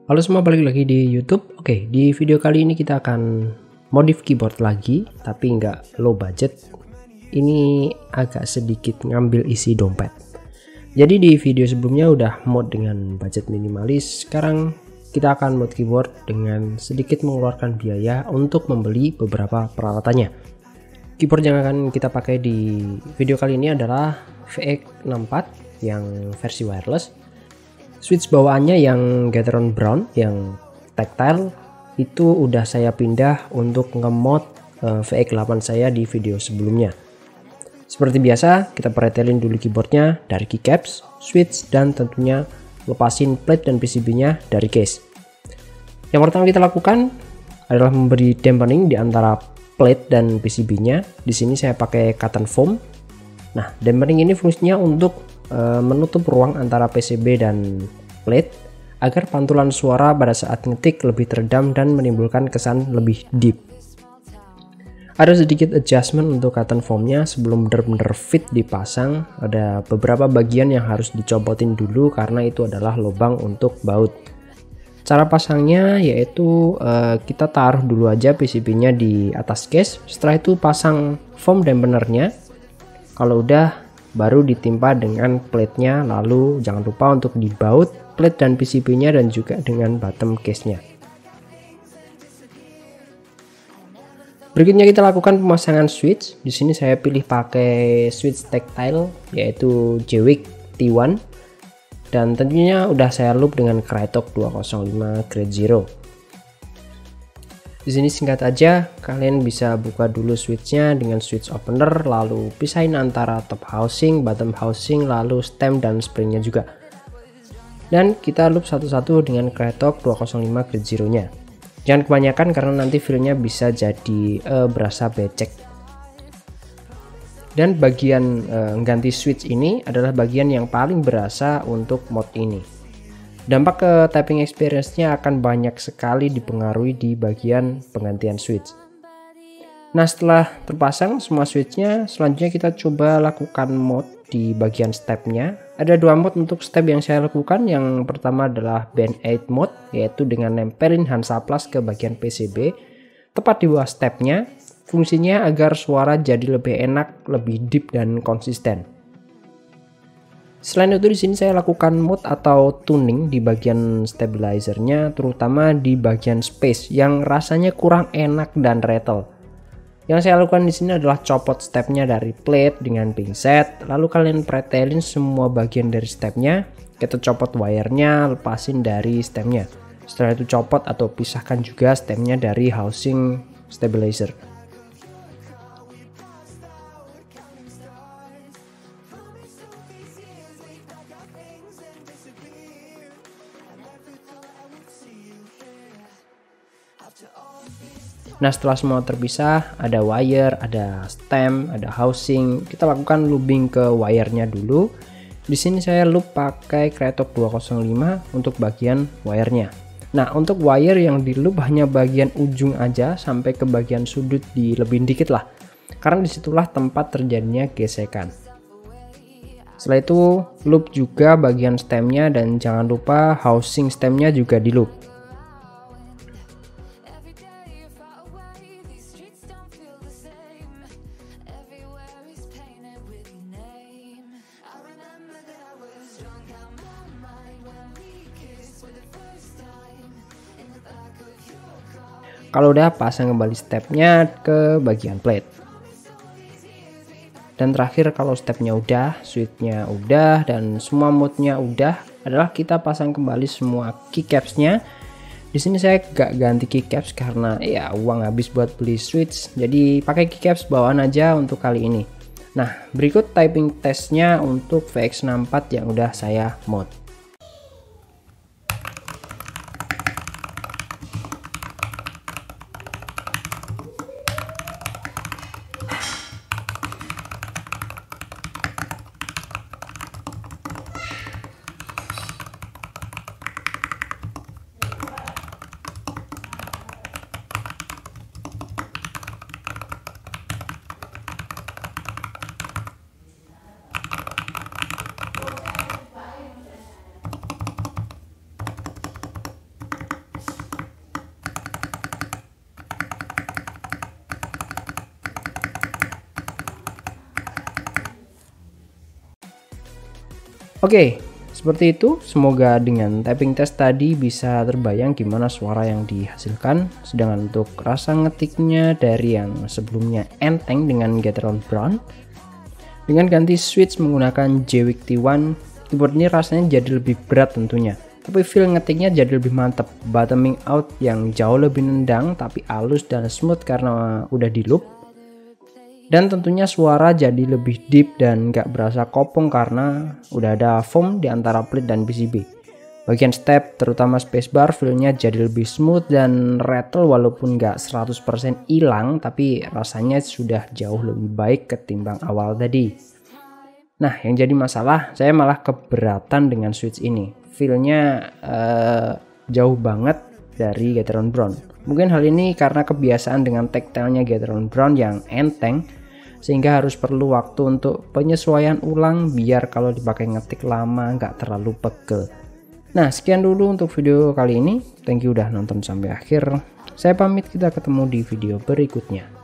Halo semua, balik lagi di YouTube. Oke, di video kali ini kita akan modif keyboard lagi, tapi nggak low budget. Ini agak sedikit ngambil isi dompet. Jadi di video sebelumnya udah mod dengan budget minimalis. Sekarang kita akan mod keyboard dengan sedikit mengeluarkan biaya untuk membeli beberapa peralatannya. Keyboard yang akan kita pakai di video kali ini adalah VX64 yang versi wireless. Switch bawaannya yang Gateron Brown yang tactile itu udah saya pindah untuk ngemod VX8 saya di video sebelumnya. Seperti biasa, kita pretelin dulu keyboardnya dari keycaps, switch, dan tentunya lepasin plate dan PCB-nya dari case. Yang pertama kita lakukan adalah memberi dampening di antara plate dan PCB-nya. Di sini saya pakai cotton foam. Nah, dampening ini fungsinya untuk menutup ruang antara PCB dan plate agar pantulan suara pada saat ngetik lebih teredam dan menimbulkan kesan lebih deep. Ada sedikit adjustment untuk cotton foamnya sebelum benar-benar fit dipasang. Ada beberapa bagian yang harus dicopotin dulu karena itu adalah lubang untuk baut. Cara pasangnya yaitu kita taruh dulu aja PCB-nya di atas case. Setelah itu pasang foam dampenernya. Kalau udah, baru ditimpa dengan plate-nya, lalu jangan lupa untuk dibaut plate dan PCB-nya dan juga dengan bottom case-nya. Berikutnya kita lakukan pemasangan switch. Di sini saya pilih pakai switch tactile yaitu Jwick T1 dan tentunya udah saya loop dengan Krytok 205 Grade Zero. Di sini singkat aja, kalian bisa buka dulu switchnya dengan switch opener, lalu pisahin antara top housing, bottom housing, lalu stem dan springnya juga. Dan kita loop satu-satu dengan Krytok 205 Grade Zero nya. Jangan kebanyakan karena nanti feelnya bisa jadi berasa becek. Dan bagian ganti switch ini adalah bagian yang paling berasa untuk mod ini. Dampak ke typing experience-nya akan banyak sekali dipengaruhi di bagian penggantian switch. Nah, setelah terpasang semua switch-nya, selanjutnya kita coba lakukan mod di bagian step-nya. Ada dua mod untuk step yang saya lakukan. Yang pertama adalah Band Aid mode, yaitu dengan nempelin Hansaplast ke bagian PCB tepat di bawah step-nya. Fungsinya agar suara jadi lebih enak, lebih deep dan konsisten. Selain itu di sini saya lakukan mod atau tuning di bagian stabilizernya, terutama di bagian space yang rasanya kurang enak dan rattle. Yang saya lakukan di sini adalah copot stepnya dari plate dengan pinset, lalu kalian pretelin semua bagian dari stepnya, kita copot wirenya, lepasin dari stemnya. Setelah itu copot atau pisahkan juga stemnya dari housing stabilizer. Nah, setelah semua terpisah, ada wire, ada stem, ada housing. Kita lakukan looping ke wirenya dulu. Di sini saya loop pakai Krytok 205 untuk bagian wirenya. Nah, untuk wire yang di loop hanya bagian ujung aja sampai ke bagian sudut dilebihin dikit lah. Karena disitulah tempat terjadinya gesekan. Setelah itu loop juga bagian stemnya dan jangan lupa housing stemnya juga di loop. Kalau udah, pasang kembali stepnya ke bagian plate. Dan terakhir kalau stepnya udah, switchnya udah, dan semua modnya udah, adalah kita pasang kembali semua keycapsnya. Di sini saya gak ganti keycaps karena ya uang habis buat beli switch, jadi pakai keycaps bawaan aja untuk kali ini. Nah, berikut typing testnya untuk VX64 yang udah saya mod. Oke, seperti itu. Semoga dengan typing test tadi bisa terbayang gimana suara yang dihasilkan. Sedangkan untuk rasa ngetiknya dari yang sebelumnya enteng dengan Get Around Brown, dengan ganti switch menggunakan Jwick T1, keyboard ini rasanya jadi lebih berat tentunya. Tapi feel ngetiknya jadi lebih mantap. Bottoming out yang jauh lebih nendang tapi halus dan smooth karena udah di loop. Dan tentunya suara jadi lebih deep dan gak berasa kopong karena udah ada foam di antara plit dan PCB. Bagian step terutama spacebar feelnya jadi lebih smooth dan rattle walaupun gak 100% hilang, tapi rasanya sudah jauh lebih baik ketimbang awal tadi. Nah, yang jadi masalah saya malah keberatan dengan switch ini. Feelnya jauh banget dari Get Around Brown. Mungkin hal ini karena kebiasaan dengan tactile-nya Get Around Brown yang enteng, sehingga harus perlu waktu untuk penyesuaian ulang biar kalau dipakai ngetik lama nggak terlalu pegel. Nah, sekian dulu untuk video kali ini. Thank you udah nonton sampai akhir. Saya pamit, kita ketemu di video berikutnya.